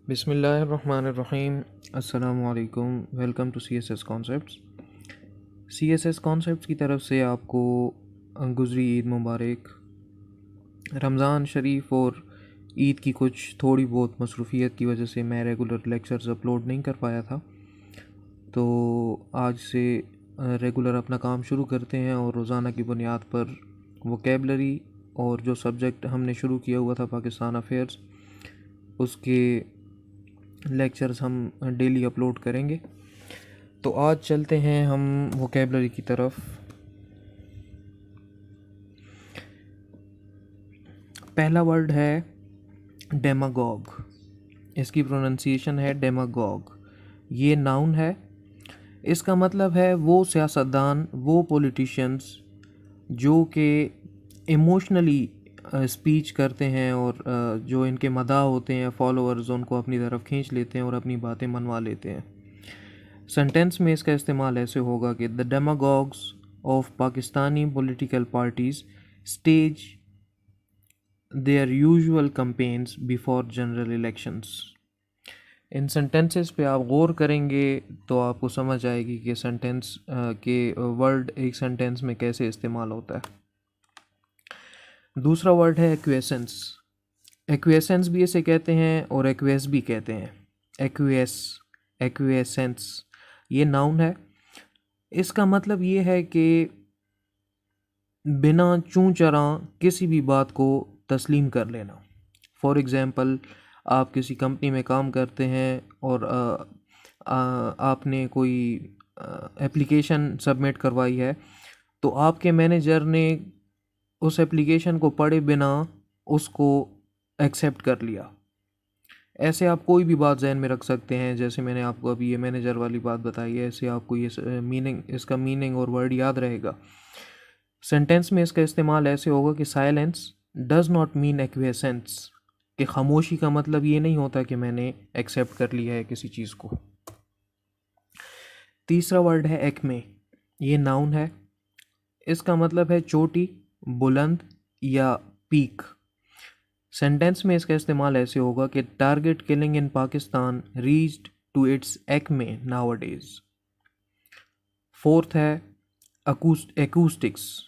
बिस्मिल्लाहिर्रहमानिर्रहीम। अस्सलामु अलैकुम। Welcome to CSS concepts. CSS concepts की तरफ से आपको गुज़री ईद मुबारक। रमज़ान शरीफ और ईद की कुछ थोड़ी बहुत मसरूफ़ियत की वजह से मैं रेगुलर लेक्चर्स अपलोड नहीं कर पाया था, तो आज से रेगुलर अपना काम शुरू करते हैं और रोज़ाना की बुनियाद पर वोकेबलरी और जो सब्जेक्ट हमने शुरू किया हुआ था पाकिस्तान अफेयर्स, उसके लेक्चर्स हम डेली अपलोड करेंगे। तो आज चलते हैं हम वोकेबलरी की तरफ। पहला वर्ड है डेमागॉग। इसकी प्रोनंसिएशन है डेमागॉग। ये नाउन है। इसका मतलब है वो सियासतदान, वो पॉलिटिशियंस जो कि इमोशनली स्पीच करते हैं और जो इनके मदाह होते हैं फॉलोअर्स उनको अपनी तरफ खींच लेते हैं और अपनी बातें मनवा लेते हैं। सेंटेंस में इसका इस्तेमाल ऐसे होगा कि the demagogues of Pakistani political parties stage their usual campaigns before general elections. इन सेंटेंसेस पे आप गौर करेंगे तो आपको समझ आएगी कि सेंटेंस के वर्ड एक सेंटेंस में कैसे इस्तेमाल होता है। दूसरा वर्ड है एक्वेसेंस। एक्वेसेंस भी इसे कहते हैं और एक्वेस भी कहते हैं। एक्वेस, एक्वेसेंस, ये नाउन है। इसका मतलब ये है कि बिना चूं चरा किसी भी बात को तस्लीम कर लेना। फॉर एग्ज़ाम्पल, आप किसी कंपनी में काम करते हैं और आपने कोई एप्लीकेशन सबमिट करवाई है, तो आपके मैनेजर ने उस एप्लीकेशन को पढ़े बिना उसको एक्सेप्ट कर लिया। ऐसे आप कोई भी बात जहन में रख सकते हैं, जैसे मैंने आपको अभी ये मैनेजर वाली बात बताई है, ऐसे आपको ये इसका मीनिंग और वर्ड याद रहेगा। सेंटेंस में इसका इस्तेमाल ऐसे होगा कि साइलेंस डज नॉट मीन एक्वेसेंस, कि खामोशी का मतलब ये नहीं होता कि मैंने एक्सेप्ट कर लिया है किसी चीज़ को। तीसरा वर्ड है एक्मे। ये नाउन है। इसका मतलब है चोटी, बुलंद या पीक। सेंटेंस में इसका इस्तेमाल ऐसे होगा कि target killing in Pakistan reached to its acme nowadays. Fourth है एकूस्टिक्स।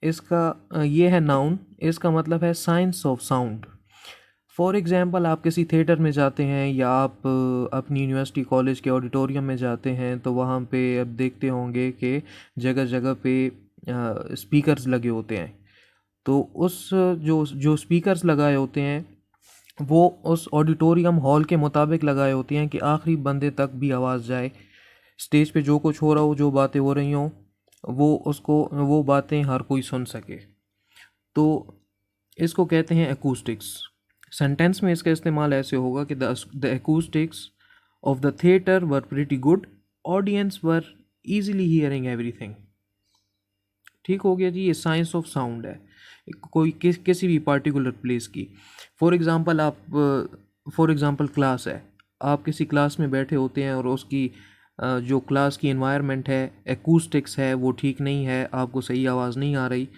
इसका ये है नाउन। इसका मतलब है science of sound. For example, आप किसी थिएटर में जाते हैं या आप अपनी यूनिवर्सिटी कॉलेज के ऑडिटोरियम में जाते हैं, तो वहाँ पे अब देखते होंगे कि जगह जगह पे स्पीकर्स लगे होते हैं। तो उस जो जो स्पीकर्स लगाए होते हैं वो उस ऑडिटोरियम हॉल के मुताबिक लगाए होते हैं कि आखिरी बंदे तक भी आवाज़ जाए। स्टेज पे जो कुछ हो रहा हो, जो बातें हो रही हों, वो बातें हर कोई सुन सके। तो इसको कहते हैं एकूस्टिक्स। सेंटेंस में इसका इस्तेमाल ऐसे होगा कि the acoustics of the theatre were pretty good, audience were easily hearing everything. ठीक हो गया जी। ये साइंस ऑफ साउंड है कोई किसी भी पार्टिकुलर प्लेस की। फॉर एग्ज़ाम्पल क्लास है। आप किसी क्लास में बैठे होते हैं और उसकी जो क्लास की एनवायरनमेंट है, एकूस्टिक्स है, वो ठीक नहीं है, आपको सही आवाज़ नहीं आ रही।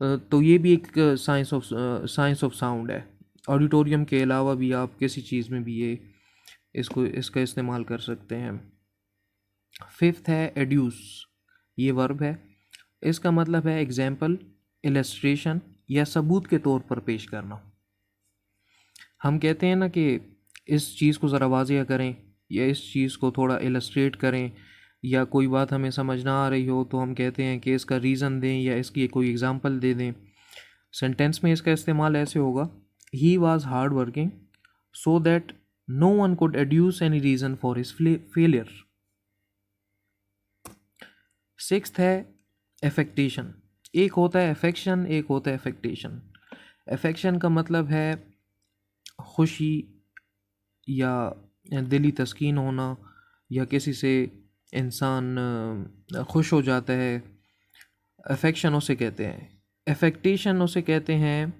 तो ये भी एक साइंस ऑफ साउंड है। ऑडिटोरियम के अलावा भी आप किसी चीज़ में भी इसका इस्तेमाल कर सकते हैं। फिफ्थ है एड्यूस। ये वर्ब है। इसका मतलब है एग्जाम्पल, इलस्ट्रेशन या सबूत के तौर पर पेश करना। हम कहते हैं ना कि इस चीज़ को ज़रा वाज़िया करें या इस चीज़ को थोड़ा इलस्ट्रेट करें, या कोई बात हमें समझ ना आ रही हो तो हम कहते हैं कि इसका रीज़न दें या इसकी कोई एग्ज़ाम्पल दे दें। सेंटेंस में इसका इस्तेमाल ऐसे होगा, he was hard working so that no one could adduce any reason for his failure. Sixth है एफेक्टेशन। एक होता है एफेक्शन, एक होता है एफेक्टेशन। एफेक्शन का मतलब है खुशी या दिली तस्कीन होना, या किसी से इंसान खुश हो जाता है। अफेक्शन उसे कहते हैं। एफेक्टेशन उसे कहते हैं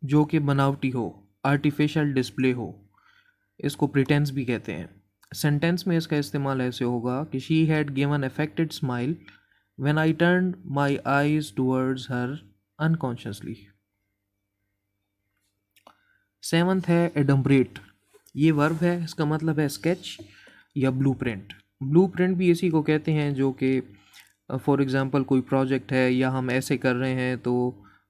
जो कि बनावटी हो, आर्टिफिशियल डिस्प्ले हो। इसको प्रिटेंस भी कहते हैं। सेंटेंस में इसका इस्तेमाल ऐसे होगा कि she had given affected smile when I turned my eyes towards her unconsciously. Seventh है एडम्ब्रेट। ये वर्ब है, इसका मतलब है स्केच या ब्लूप्रिंट। ब्लूप्रिंट भी इसी को कहते हैं जो कि फॉर एग्ज़ाम्पल कोई प्रोजेक्ट है या हम ऐसे कर रहे हैं तो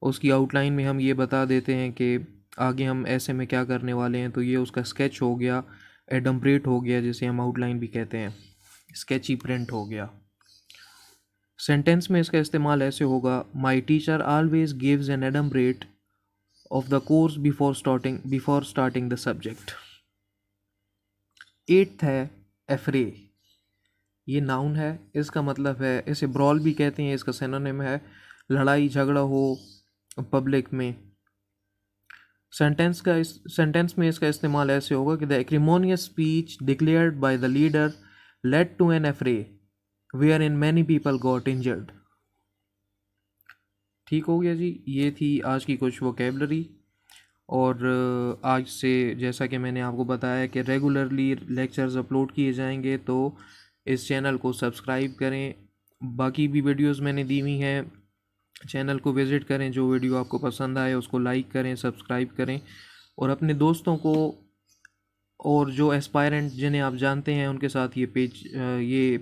उसकी आउटलाइन में हम ये बता देते हैं कि आगे हम ऐसे में क्या करने वाले हैं, तो ये उसका स्केच हो गया, एडम्ब्रेट हो गया, जिसे हम आउटलाइन भी कहते हैं, स्केची प्रिंट हो गया। सेंटेंस में इसका इस्तेमाल ऐसे होगा, my teacher always gives an adumbrate of the course before starting the subject. Eighth है एफ्रे। ये नाउन है, इसका मतलब है, इसे ब्रॉल भी कहते हैं, इसका सिनोनिम है लड़ाई झगड़ा हो पब्लिक में। सेंटेंस में इसका इस्तेमाल ऐसे होगा कि the acrimonious speech declared by the leader led to an affray wherein many people got injured. ठीक हो गया जी, ये थी आज की कुछ वोकेबलरी। और आज से जैसा कि मैंने आपको बताया कि रेगुलरली लेक्चर्स अपलोड किए जाएंगे, तो इस चैनल को सब्सक्राइब करें। बाकी भी वीडियोस मैंने दी हुई हैं, चैनल को विज़िट करें, जो वीडियो आपको पसंद आए उसको लाइक करें, सब्सक्राइब करें, और अपने दोस्तों को और जो एस्पायरेंट जिन्हें आप जानते हैं उनके साथ ये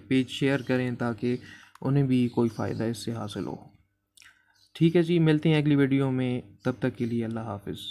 पेज शेयर करें ताकि उन्हें भी कोई फ़ायदा इससे हासिल हो। ठीक है जी, मिलते हैं अगली वीडियो में, तब तक के लिए अल्लाह हाफ़िज़।